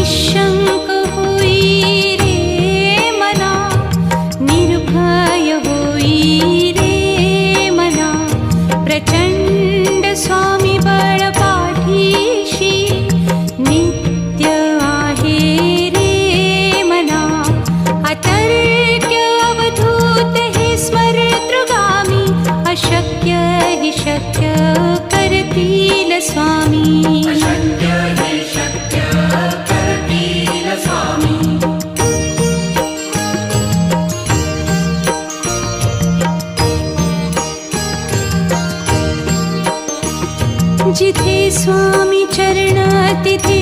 निशंक होई रे मना, निर्भय होई रे मना, प्रचंड स्वामी बळ पाठीशी नित्य आहे रे मना. अतर्क्य अवधूत हे स्मरतृगामी, अशक्य हि शक्य करतील स्वामी. जिथे स्वामी चरण तिथे